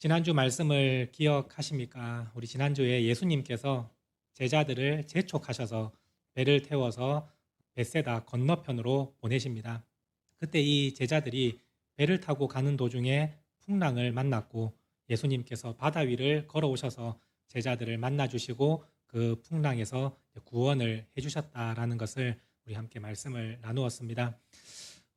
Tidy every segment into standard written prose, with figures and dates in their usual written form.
지난주 말씀을 기억하십니까? 우리 지난주에 예수님께서 제자들을 재촉하셔서 배를 태워서 벳세다 건너편으로 보내십니다. 그때 이 제자들이 배를 타고 가는 도중에 풍랑을 만났고 예수님께서 바다 위를 걸어오셔서 제자들을 만나주시고 그 풍랑에서 구원을 해주셨다라는 것을 우리 함께 말씀을 나누었습니다.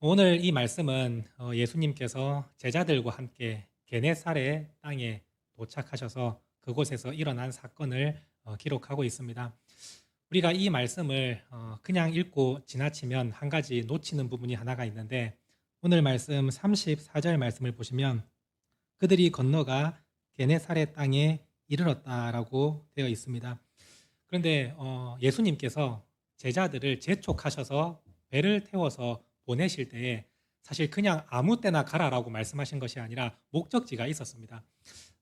오늘 이 말씀은 예수님께서 제자들과 함께 게네사렛 땅에 도착하셔서 그곳에서 일어난 사건을 기록하고 있습니다. 우리가 이 말씀을 그냥 읽고 지나치면 한 가지 놓치는 부분이 하나가 있는데, 오늘 말씀 34절 말씀을 보시면 그들이 건너가 게네사렛 땅에 이르렀다라고 되어 있습니다. 그런데 예수님께서 제자들을 재촉하셔서 배를 태워서 보내실 때에 사실 그냥 아무 때나 가라라고 말씀하신 것이 아니라 목적지가 있었습니다.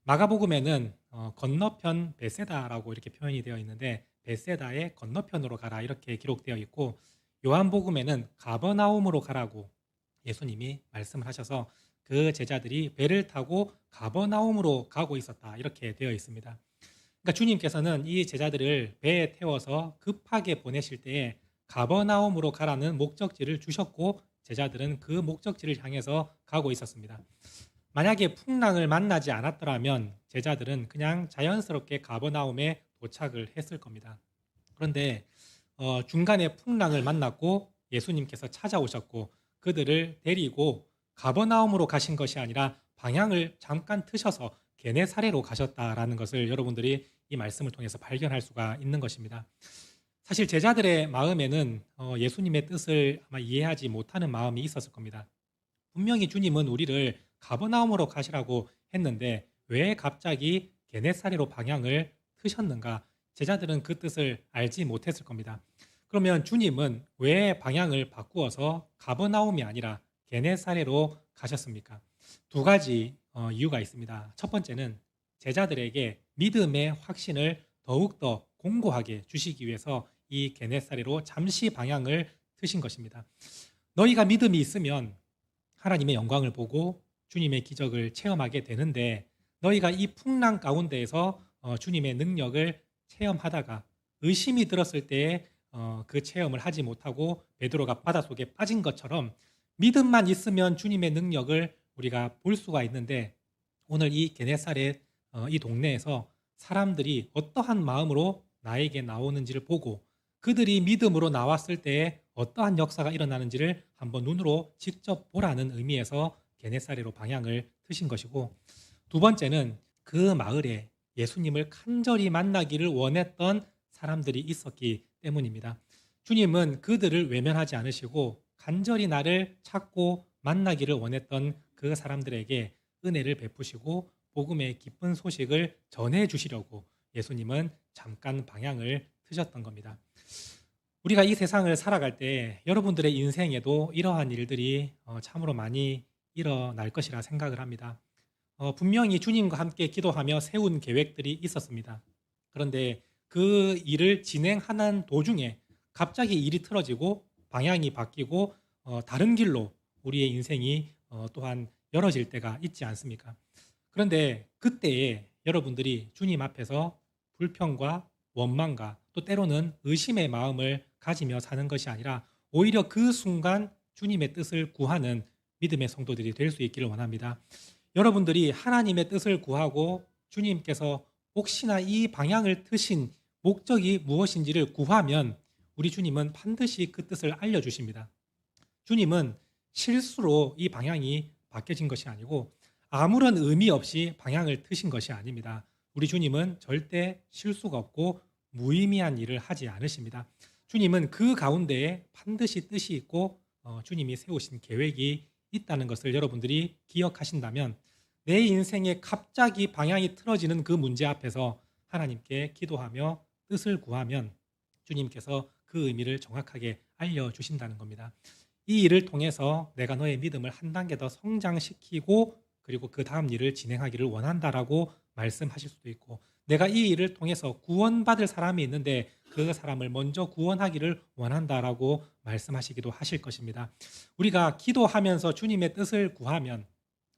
마가복음에는 건너편 벳세다라고 이렇게 표현이 되어 있는데 벳세다의 건너편으로 가라 이렇게 기록되어 있고, 요한복음에는 가버나움으로 가라고 예수님이 말씀을 하셔서 그 제자들이 배를 타고 가버나움으로 가고 있었다 이렇게 되어 있습니다. 그러니까 주님께서는 이 제자들을 배에 태워서 급하게 보내실 때에 가버나움으로 가라는 목적지를 주셨고 제자들은 그 목적지를 향해서 가고 있었습니다. 만약에 풍랑을 만나지 않았더라면 제자들은 그냥 자연스럽게 가버나움에 도착을 했을 겁니다. 그런데 중간에 풍랑을 만났고 예수님께서 찾아오셨고 그들을 데리고 가버나움으로 가신 것이 아니라 방향을 잠깐 트셔서 게네사렛로 가셨다라는 것을 여러분들이 이 말씀을 통해서 발견할 수가 있는 것입니다. 사실 제자들의 마음에는 예수님의 뜻을 아마 이해하지 못하는 마음이 있었을 겁니다. 분명히 주님은 우리를 가버나움으로 가시라고 했는데 왜 갑자기 게네사렛로 방향을 트셨는가? 제자들은 그 뜻을 알지 못했을 겁니다. 그러면 주님은 왜 방향을 바꾸어서 가버나움이 아니라 게네사렛로 가셨습니까? 두 가지 이유가 있습니다. 첫 번째는 제자들에게 믿음의 확신을 더욱더 공고하게 주시기 위해서 이 게네사렛로 잠시 방향을 트신 것입니다. 너희가 믿음이 있으면 하나님의 영광을 보고 주님의 기적을 체험하게 되는데, 너희가 이 풍랑 가운데에서 주님의 능력을 체험하다가 의심이 들었을 때에 그 체험을 하지 못하고 베드로가 바닷속에 빠진 것처럼 믿음만 있으면 주님의 능력을 우리가 볼 수가 있는데, 오늘 이 게네사렛 이 동네에서 사람들이 어떠한 마음으로 나에게 나오는지를 보고 그들이 믿음으로 나왔을 때에 어떠한 역사가 일어나는지를 한번 눈으로 직접 보라는 의미에서 게네사렛로 방향을 트신 것이고, 두 번째는 그 마을에 예수님을 간절히 만나기를 원했던 사람들이 있었기 때문입니다. 주님은 그들을 외면하지 않으시고 간절히 나를 찾고 만나기를 원했던 그 사람들에게 은혜를 베푸시고 복음의 기쁜 소식을 전해 주시려고 예수님은 잠깐 방향을 트셨던 겁니다. 우리가 이 세상을 살아갈 때 여러분들의 인생에도 이러한 일들이 참으로 많이 일어날 것이라 생각을 합니다. 분명히 주님과 함께 기도하며 세운 계획들이 있었습니다. 그런데 그 일을 진행하는 도중에 갑자기 일이 틀어지고 방향이 바뀌고 다른 길로 우리의 인생이 또한 열어질 때가 있지 않습니까? 그런데 그때에 여러분들이 주님 앞에서 불평과 원망과 또 때로는 의심의 마음을 가지며 사는 것이 아니라 오히려 그 순간 주님의 뜻을 구하는 믿음의 성도들이 될 수 있기를 원합니다. 여러분들이 하나님의 뜻을 구하고 주님께서 혹시나 이 방향을 트신 목적이 무엇인지를 구하면 우리 주님은 반드시 그 뜻을 알려주십니다. 주님은 실수로 이 방향이 바뀌어진 것이 아니고 아무런 의미 없이 방향을 트신 것이 아닙니다. 우리 주님은 절대 실수가 없고 무의미한 일을 하지 않으십니다. 주님은 그 가운데에 반드시 뜻이 있고 주님이 세우신 계획이 있다는 것을 여러분들이 기억하신다면 내 인생에 갑자기 방향이 틀어지는 그 문제 앞에서 하나님께 기도하며 뜻을 구하면 주님께서 그 의미를 정확하게 알려주신다는 겁니다. 이 일을 통해서 내가 너의 믿음을 한 단계 더 성장시키고 그리고 그 다음 일을 진행하기를 원한다라고 말씀하실 수도 있고, 내가 이 일을 통해서 구원받을 사람이 있는데 그 사람을 먼저 구원하기를 원한다라고 말씀하시기도 하실 것입니다. 우리가 기도하면서 주님의 뜻을 구하면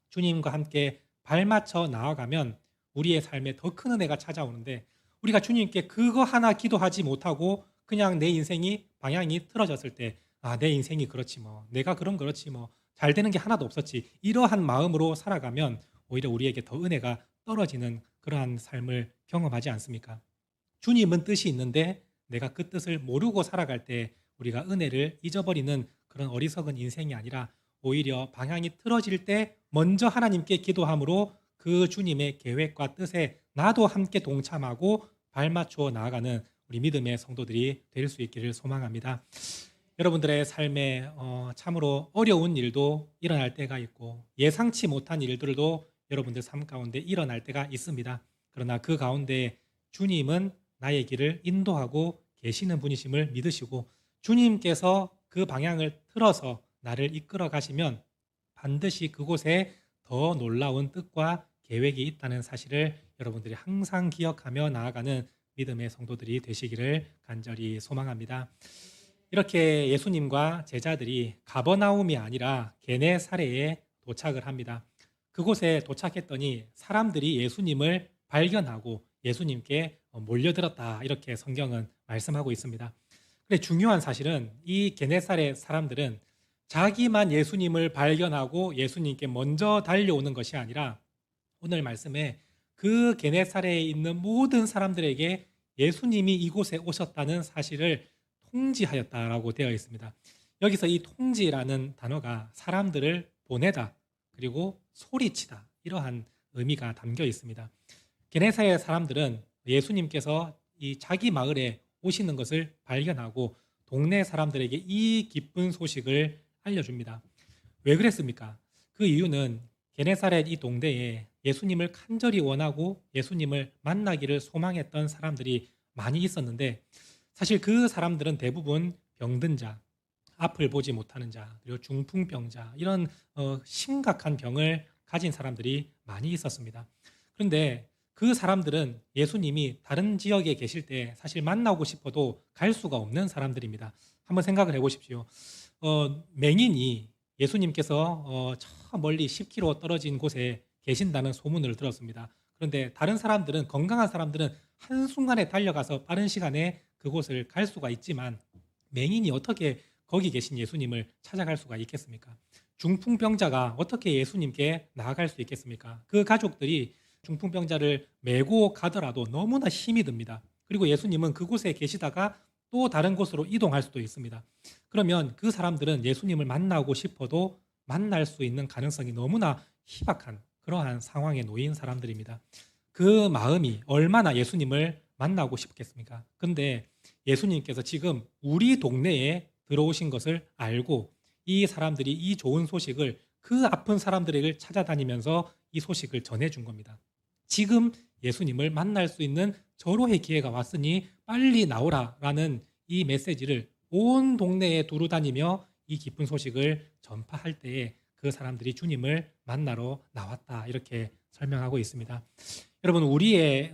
주님과 함께 발맞춰 나아가면 우리의 삶에 더 큰 은혜가 찾아오는데, 우리가 주님께 그거 하나 기도하지 못하고 그냥 내 인생이 방향이 틀어졌을 때, 아, 내 인생이 그렇지 뭐, 내가 그럼 그렇지 뭐, 잘 되는 게 하나도 없었지, 이러한 마음으로 살아가면 오히려 우리에게 더 은혜가 떨어지는 그러한 삶을 경험하지 않습니까? 주님은 뜻이 있는데 내가 그 뜻을 모르고 살아갈 때 우리가 은혜를 잊어버리는 그런 어리석은 인생이 아니라, 오히려 방향이 틀어질 때 먼저 하나님께 기도함으로 그 주님의 계획과 뜻에 나도 함께 동참하고 발맞추어 나아가는 우리 믿음의 성도들이 될 수 있기를 소망합니다. 여러분들의 삶에 참으로 어려운 일도 일어날 때가 있고 예상치 못한 일들도 여러분들 삶 가운데 일어날 때가 있습니다. 그러나 그 가운데 주님은 나의 길을 인도하고 계시는 분이심을 믿으시고, 주님께서 그 방향을 틀어서 나를 이끌어 가시면 반드시 그곳에 더 놀라운 뜻과 계획이 있다는 사실을 여러분들이 항상 기억하며 나아가는 믿음의 성도들이 되시기를 간절히 소망합니다. 이렇게 예수님과 제자들이 가버나움이 아니라 게네사렛에 도착을 합니다. 그곳에 도착했더니 사람들이 예수님을 발견하고 예수님께 몰려들었다, 이렇게 성경은 말씀하고 있습니다. 그런데 중요한 사실은 이 게네사렛 사람들은 자기만 예수님을 발견하고 예수님께 먼저 달려오는 것이 아니라, 오늘 말씀에 그 게네사렛에 있는 모든 사람들에게 예수님이 이곳에 오셨다는 사실을 통지하였다라고 되어 있습니다. 여기서 이 통지라는 단어가 사람들을 보내다, 그리고 소리치다, 이러한 의미가 담겨 있습니다. 게네사렛 사람들은 예수님께서 이 자기 마을에 오시는 것을 발견하고 동네 사람들에게 이 기쁜 소식을 알려줍니다. 왜 그랬습니까? 그 이유는 게네사렛 이 동네에 예수님을 간절히 원하고 예수님을 만나기를 소망했던 사람들이 많이 있었는데, 사실 그 사람들은 대부분 병든 자, 앞을 보지 못하는 자, 그리고 중풍병자, 이런 심각한 병을 가진 사람들이 많이 있었습니다. 그런데 그 사람들은 예수님이 다른 지역에 계실 때 사실 만나고 싶어도 갈 수가 없는 사람들입니다. 한번 생각을 해보십시오. 맹인이 예수님께서 저 멀리 10km 떨어진 곳에 계신다는 소문을 들었습니다. 그런데 다른 사람들은, 건강한 사람들은 한순간에 달려가서 빠른 시간에 그곳을 갈 수가 있지만, 맹인이 어떻게 거기 계신 예수님을 찾아갈 수가 있겠습니까? 중풍병자가 어떻게 예수님께 나아갈 수 있겠습니까? 그 가족들이 중풍병자를 메고 가더라도 너무나 힘이 듭니다. 그리고 예수님은 그곳에 계시다가 또 다른 곳으로 이동할 수도 있습니다. 그러면 그 사람들은 예수님을 만나고 싶어도 만날 수 있는 가능성이 너무나 희박한 그러한 상황에 놓인 사람들입니다. 그 마음이 얼마나 예수님을 만나고 싶겠습니까? 근데 예수님께서 지금 우리 동네에 들어오신 것을 알고 이 사람들이 이 좋은 소식을, 그 아픈 사람들에게 찾아다니면서 이 소식을 전해준 겁니다. 지금 예수님을 만날 수 있는 절호의 기회가 왔으니 빨리 나오라라는 이 메시지를 온 동네에 두루 다니며 이 기쁜 소식을 전파할 때에 그 사람들이 주님을 만나러 나왔다, 이렇게 설명하고 있습니다. 여러분, 우리의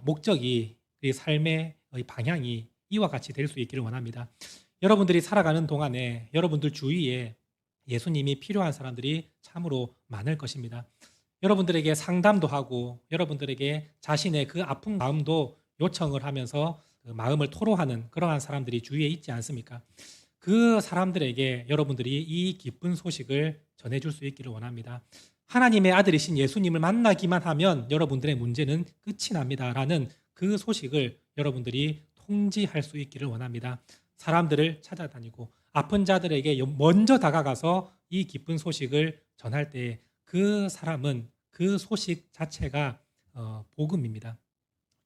목적이, 이 삶의 방향이 이와 같이 될 수 있기를 원합니다. 여러분들이 살아가는 동안에 여러분들 주위에 예수님이 필요한 사람들이 참으로 많을 것입니다. 여러분들에게 상담도 하고 여러분들에게 자신의 그 아픈 마음도 요청을 하면서 그 마음을 토로하는 그러한 사람들이 주위에 있지 않습니까? 그 사람들에게 여러분들이 이 기쁜 소식을 전해줄 수 있기를 원합니다. 하나님의 아들이신 예수님을 만나기만 하면 여러분들의 문제는 끝이 납니다라는 그 소식을 여러분들이 통지할 수 있기를 원합니다. 사람들을 찾아다니고 아픈 자들에게 먼저 다가가서 이 기쁜 소식을 전할 때 그 사람은, 그 소식 자체가 복음입니다.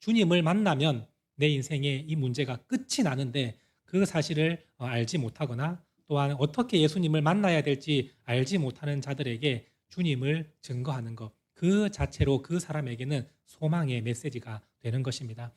주님을 만나면 내 인생의 이 문제가 끝이 나는데, 그 사실을 알지 못하거나 또한 어떻게 예수님을 만나야 될지 알지 못하는 자들에게 주님을 증거하는 것, 그 자체로 그 사람에게는 소망의 메시지가 되는 것입니다.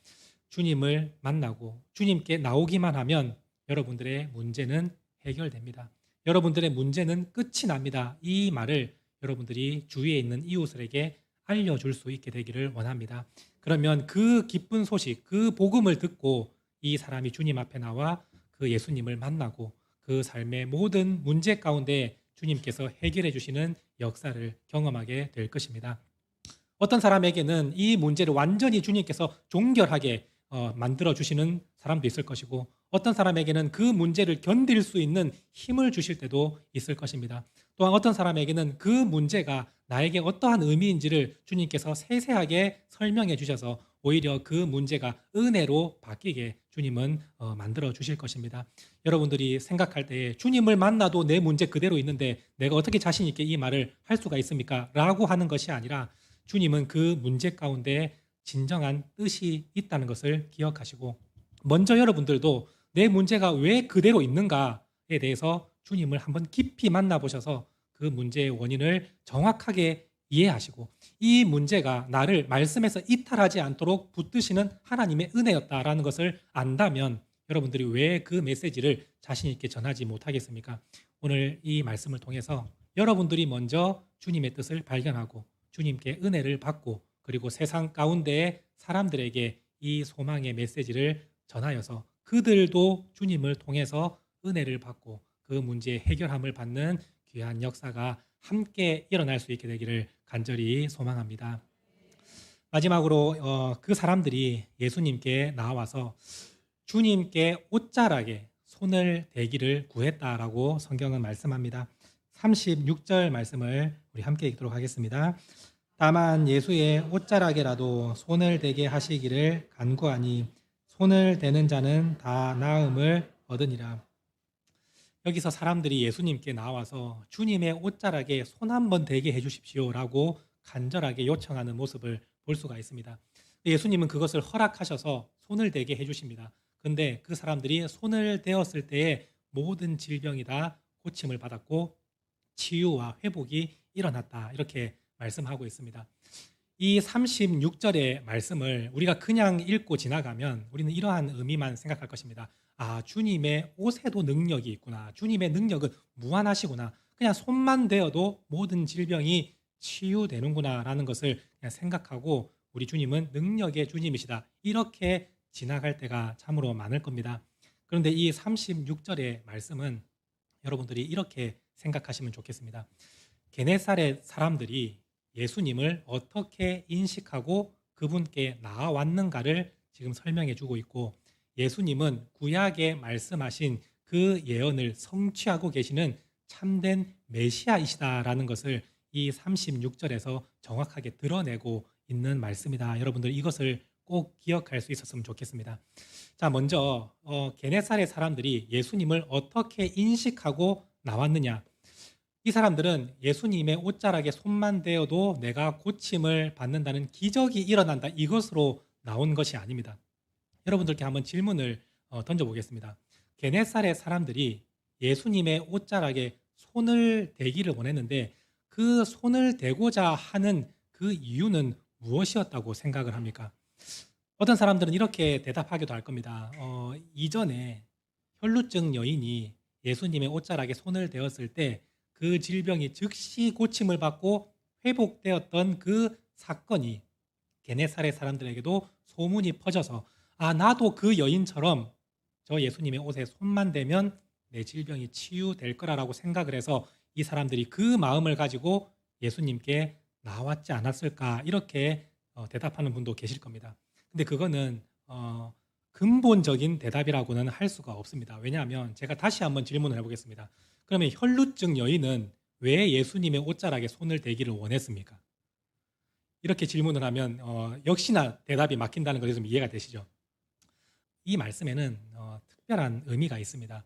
주님을 만나고 주님께 나오기만 하면 여러분들의 문제는 해결됩니다. 여러분들의 문제는 끝이 납니다. 이 말을 여러분들이 주위에 있는 이웃들에게 알려줄 수 있게 되기를 원합니다. 그러면 그 기쁜 소식, 그 복음을 듣고 이 사람이 주님 앞에 나와 그 예수님을 만나고 그 삶의 모든 문제 가운데 주님께서 해결해 주시는 역사를 경험하게 될 것입니다. 어떤 사람에게는 이 문제를 완전히 주님께서 종결하게 만들어 주시는 사람도 있을 것이고, 어떤 사람에게는 그 문제를 견딜 수 있는 힘을 주실 때도 있을 것입니다. 또한 어떤 사람에게는 그 문제가 나에게 어떠한 의미인지를 주님께서 세세하게 설명해 주셔서 오히려 그 문제가 은혜로 바뀌게 주님은 만들어 주실 것입니다. 여러분들이 생각할 때에 주님을 만나도 내 문제 그대로 있는데 내가 어떻게 자신 있게 이 말을 할 수가 있습니까? 라고 하는 것이 아니라, 주님은 그 문제 가운데 진정한 뜻이 있다는 것을 기억하시고, 먼저 여러분들도 내 문제가 왜 그대로 있는가에 대해서 주님을 한번 깊이 만나보셔서 그 문제의 원인을 정확하게 이해하시고, 이 문제가 나를 말씀에서 이탈하지 않도록 붙드시는 하나님의 은혜였다라는 것을 안다면 여러분들이 왜 그 메시지를 자신 있게 전하지 못하겠습니까? 오늘 이 말씀을 통해서 여러분들이 먼저 주님의 뜻을 발견하고 주님께 은혜를 받고, 그리고 세상 가운데의 사람들에게 이 소망의 메시지를 전하여서 그들도 주님을 통해서 은혜를 받고 그 문제의 해결함을 받는 귀한 역사가 함께 일어날 수 있게 되기를 간절히 소망합니다. 마지막으로 그 사람들이 예수님께 나와서 주님께 옷자락에 손을 대기를 구했다라고 성경은 말씀합니다. 36절 말씀을 우리 함께 읽도록 하겠습니다. 다만 예수의 옷자락에라도 손을 대게 하시기를 간구하니 손을 대는 자는 다 나음을 얻으니라. 여기서 사람들이 예수님께 나와서 주님의 옷자락에 손 한번 대게 해주십시오라고 간절하게 요청하는 모습을 볼 수가 있습니다. 예수님은 그것을 허락하셔서 손을 대게 해주십니다. 그런데 그 사람들이 손을 대었을 때에 모든 질병이 다 고침을 받았고 치유와 회복이 일어났다, 이렇게 말씀하고 있습니다. 이 36절의 말씀을 우리가 그냥 읽고 지나가면 우리는 이러한 의미만 생각할 것입니다. 아, 주님의 옷에도 능력이 있구나. 주님의 능력은 무한하시구나. 그냥 손만 대어도 모든 질병이 치유되는구나 라는 것을 그냥 생각하고 우리 주님은 능력의 주님이시다, 이렇게 지나갈 때가 참으로 많을 겁니다. 그런데 이 36절의 말씀은 여러분들이 이렇게 생각하시면 좋겠습니다. 게네사렛 사람들이 예수님을 어떻게 인식하고 그분께 나아왔는가를 지금 설명해 주고 있고, 예수님은 구약에 말씀하신 그 예언을 성취하고 계시는 참된 메시아이시다라는 것을 이 36절에서 정확하게 드러내고 있는 말씀이다. 여러분들 이것을 꼭 기억할 수 있었으면 좋겠습니다. 자, 먼저 게네사렛 사람들이 예수님을 어떻게 인식하고 나왔느냐. 이 사람들은 예수님의 옷자락에 손만 대어도 내가 고침을 받는다는 기적이 일어난다, 이것으로 나온 것이 아닙니다. 여러분들께 한번 질문을 던져보겠습니다. 게네사렛 사람들이 예수님의 옷자락에 손을 대기를 원했는데 그 손을 대고자 하는 그 이유는 무엇이었다고 생각을 합니까? 어떤 사람들은 이렇게 대답하기도 할 겁니다. 이전에 혈루증 여인이 예수님의 옷자락에 손을 대었을 때 그 질병이 즉시 고침을 받고 회복되었던 그 사건이 게네사렛 사람들에게도 소문이 퍼져서, 아, 나도 그 여인처럼 저 예수님의 옷에 손만 대면 내 질병이 치유될 거라고 생각을 해서 이 사람들이 그 마음을 가지고 예수님께 나왔지 않았을까, 이렇게 대답하는 분도 계실 겁니다. 근데 그거는 근본적인 대답이라고는 할 수가 없습니다. 왜냐하면 제가 다시 한번 질문을 해보겠습니다. 그러면 혈루증 여인은 왜 예수님의 옷자락에 손을 대기를 원했습니까? 이렇게 질문을 하면 역시나 대답이 막힌다는 것이 좀 이해가 되시죠? 이 말씀에는 특별한 의미가 있습니다.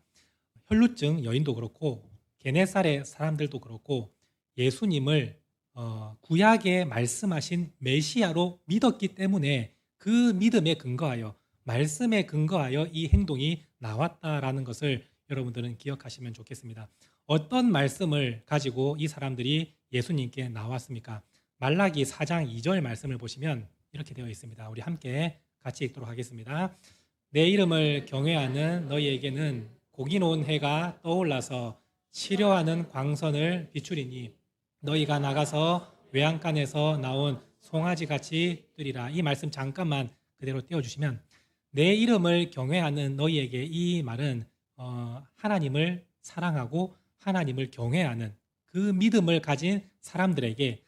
혈루증 여인도 그렇고 게네사렛 사람들도 그렇고 예수님을 구약에 말씀하신 메시아로 믿었기 때문에 그 믿음에 근거하여, 말씀에 근거하여 이 행동이 나왔다라는 것을 여러분들은 기억하시면 좋겠습니다. 어떤 말씀을 가지고 이 사람들이 예수님께 나왔습니까? 말라기 4장 2절 말씀을 보시면 이렇게 되어 있습니다. 우리 함께 같이 읽도록 하겠습니다. 내 이름을 경외하는 너희에게는 고기 놓은 해가 떠올라서 치료하는 광선을 비추리니 너희가 나가서 외양간에서 나온 송아지같이 뜨리라. 이 말씀 잠깐만 그대로 띄워주시면, 내 이름을 경외하는 너희에게, 이 말은 하나님을 사랑하고 하나님을 경외하는 그 믿음을 가진 사람들에게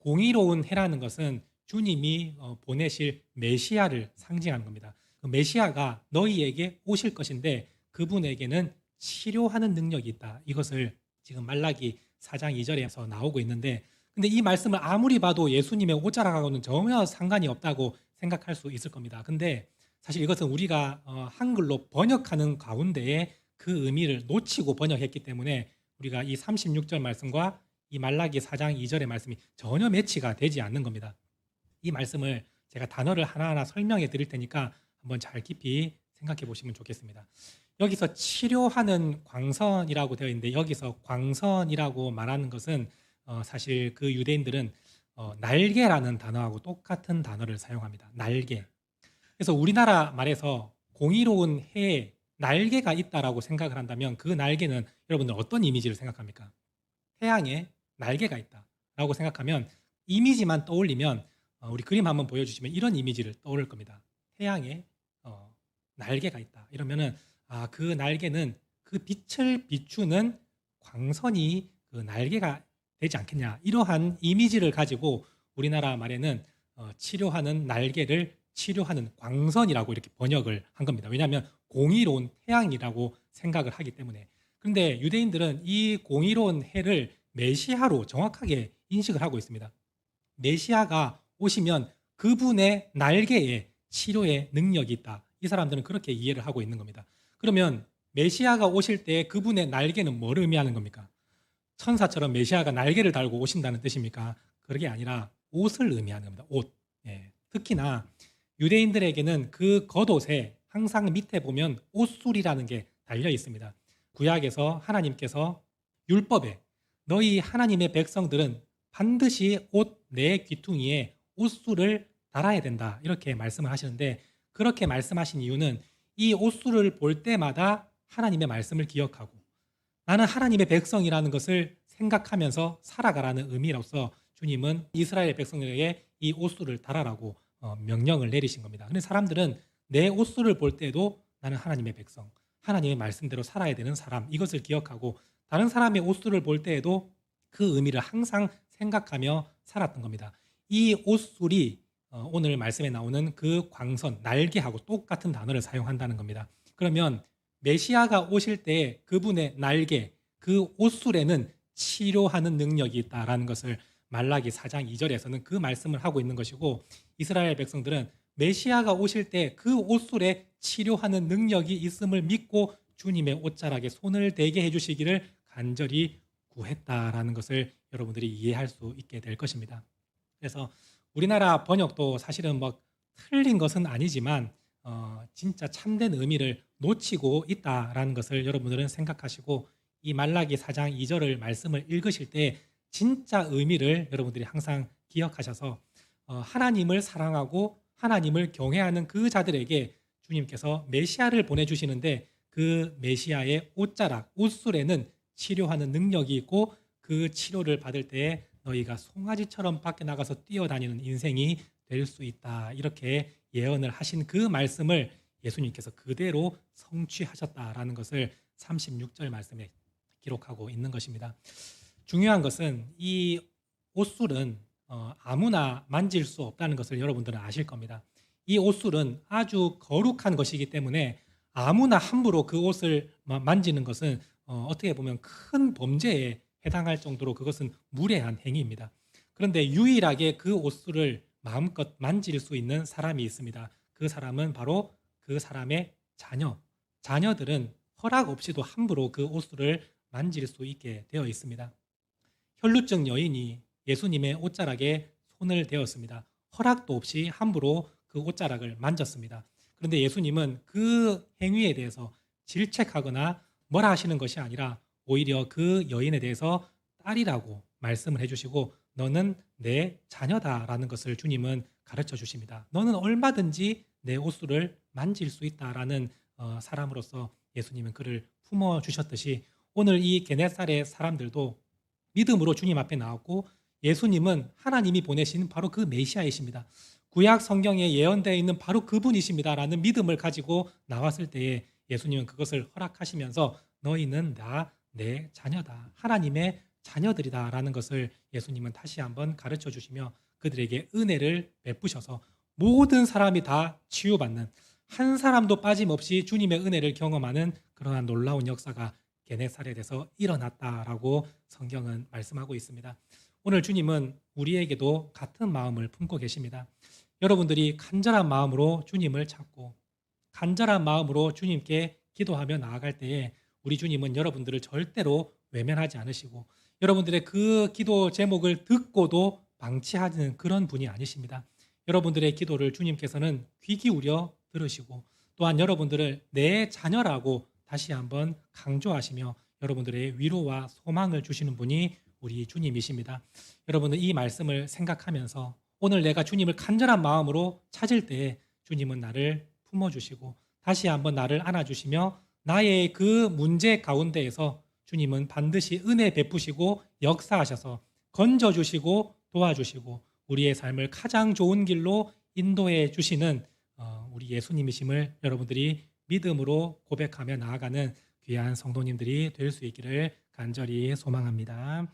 공의로운 해라는 것은 주님이 보내실 메시아를 상징하는 겁니다. 그 메시아가 너희에게 오실 것인데 그분에게는 치료하는 능력이 있다. 이것을 지금 말라기 4장 2절에서 나오고 있는데, 근데 이 말씀을 아무리 봐도 예수님의 오자락하고는 전혀 상관이 없다고 생각할 수 있을 겁니다. 근데 사실 이것은 우리가 한글로 번역하는 가운데에 그 의미를 놓치고 번역했기 때문에 우리가 이 36절 말씀과 이 말라기 4장 2절의 말씀이 전혀 매치가 되지 않는 겁니다. 이 말씀을 제가 단어를 하나하나 설명해 드릴 테니까 한번 잘 깊이 생각해 보시면 좋겠습니다. 여기서 치료하는 광선이라고 되어 있는데, 여기서 광선이라고 말하는 것은 사실 그 유대인들은 날개라는 단어하고 똑같은 단어를 사용합니다. 날개. 그래서 우리나라 말에서 공의로운 해에 날개가 있다라고 생각을 한다면 그 날개는 여러분들 어떤 이미지를 생각합니까? 태양에 날개가 있다라고 생각하면 이미지만 떠올리면 우리 그림 한번 보여주시면 이런 이미지를 떠올릴 겁니다. 태양에 날개가 있다. 이러면은 그 날개는 그 빛을 비추는 광선이 그 날개가 되지 않겠냐. 이러한 이미지를 가지고 우리나라 말에는 치료하는 날개를 치료하는 광선이라고 이렇게 번역을 한 겁니다. 왜냐하면 공의로운 태양이라고 생각을 하기 때문에. 그런데 유대인들은 이 공의로운 해를 메시아로 정확하게 인식을 하고 있습니다. 메시아가 오시면 그분의 날개에 치료의 능력이 있다. 이 사람들은 그렇게 이해를 하고 있는 겁니다. 그러면 메시아가 오실 때 그분의 날개는 뭐를 의미하는 겁니까? 천사처럼 메시아가 날개를 달고 오신다는 뜻입니까? 그게 아니라 옷을 의미하는 겁니다. 옷. 예. 특히나 유대인들에게는 그 겉옷에 항상 밑에 보면 옷술이라는 게 달려 있습니다. 구약에서 하나님께서 율법에 너희 하나님의 백성들은 반드시 옷 내 귀퉁이에 옷술을 달아야 된다. 이렇게 말씀을 하시는데, 그렇게 말씀하신 이유는 이 옷술을 볼 때마다 하나님의 말씀을 기억하고 나는 하나님의 백성이라는 것을 생각하면서 살아가라는 의미로서 주님은 이스라엘 백성들에게 이 옷술을 달아라고 명령을 내리신 겁니다. 근데 사람들은 내 옷술을 볼 때도 나는 하나님의 백성, 하나님의 말씀대로 살아야 되는 사람, 이것을 기억하고 다른 사람의 옷술을 볼 때에도 그 의미를 항상 생각하며 살았던 겁니다. 이 옷술이 오늘 말씀에 나오는 그 광선, 날개하고 똑같은 단어를 사용한다는 겁니다. 그러면 메시아가 오실 때 그분의 날개, 그 옷술에는 치료하는 능력이 있다라는 것을 말라기 4장 2절에서는 그 말씀을 하고 있는 것이고, 이스라엘 백성들은 메시아가 오실 때 그 옷술에 치료하는 능력이 있음을 믿고 주님의 옷자락에 손을 대게 해주시기를 간절히 구했다라는 것을 여러분들이 이해할 수 있게 될 것입니다. 그래서 우리나라 번역도 사실은 뭐 틀린 것은 아니지만 진짜 참된 의미를 놓치고 있다라는 것을 여러분들은 생각하시고, 이 말라기 4장 2절을 말씀을 읽으실 때 진짜 의미를 여러분들이 항상 기억하셔서 하나님을 사랑하고 하나님을 경외하는 그 자들에게 주님께서 메시아를 보내주시는데, 그 메시아의 옷자락, 옷술에는 치료하는 능력이 있고 그 치료를 받을 때에 너희가 송아지처럼 밖에 나가서 뛰어다니는 인생이 될 수 있다. 이렇게 예언을 하신 그 말씀을 예수님께서 그대로 성취하셨다라는 것을 36절 말씀에 기록하고 있는 것입니다. 중요한 것은 이 옷술은 아무나 만질 수 없다는 것을 여러분들은 아실 겁니다. 이 옷술은 아주 거룩한 것이기 때문에 아무나 함부로 그 옷을 만지는 것은 어떻게 보면 큰 범죄에 해당할 정도로 그것은 무례한 행위입니다. 그런데 유일하게 그 옷술을 마음껏 만질 수 있는 사람이 있습니다. 그 사람은 바로 그 사람의 자녀들은 허락 없이도 함부로 그 옷술을 만질 수 있게 되어 있습니다. 혈루증 여인이 예수님의 옷자락에 손을 대었습니다. 허락도 없이 함부로 그 옷자락을 만졌습니다. 그런데 예수님은 그 행위에 대해서 질책하거나 뭐라 하시는 것이 아니라 오히려 그 여인에 대해서 딸이라고 말씀을 해주시고 너는 내 자녀다라는 것을 주님은 가르쳐 주십니다. 너는 얼마든지 내 옷술을 만질 수 있다라는 사람으로서 예수님은 그를 품어주셨듯이 오늘 이 게네사렛 사람들도 믿음으로 주님 앞에 나왔고 예수님은 하나님이 보내신 바로 그 메시아이십니다. 구약 성경에 예언되어 있는 바로 그분이십니다라는 믿음을 가지고 나왔을 때에 예수님은 그것을 허락하시면서 너희는 내 자녀다. 하나님의 자녀들이다라는 것을 예수님은 다시 한번 가르쳐 주시며 그들에게 은혜를 베푸셔서 모든 사람이 다 치유받는, 한 사람도 빠짐없이 주님의 은혜를 경험하는 그러한 놀라운 역사가 게네사렛에서 일어났다라고 성경은 말씀하고 있습니다. 오늘 주님은 우리에게도 같은 마음을 품고 계십니다. 여러분들이 간절한 마음으로 주님을 찾고 간절한 마음으로 주님께 기도하며 나아갈 때에 우리 주님은 여러분들을 절대로 외면하지 않으시고 여러분들의 그 기도 제목을 듣고도 방치하는 그런 분이 아니십니다. 여러분들의 기도를 주님께서는 귀 기울여 들으시고 또한 여러분들을 내 자녀라고 다시 한번 강조하시며 여러분들의 위로와 소망을 주시는 분이 우리 주님이십니다. 여러분은 이 말씀을 생각하면서 오늘 내가 주님을 간절한 마음으로 찾을 때에 주님은 나를 품어주시고 다시 한번 나를 안아주시며 나의 그 문제 가운데에서 주님은 반드시 은혜 베푸시고 역사하셔서 건져주시고 도와주시고 우리의 삶을 가장 좋은 길로 인도해 주시는 우리 예수님이심을 여러분들이 믿음으로 고백하며 나아가는 귀한 성도님들이 될 수 있기를 간절히 소망합니다.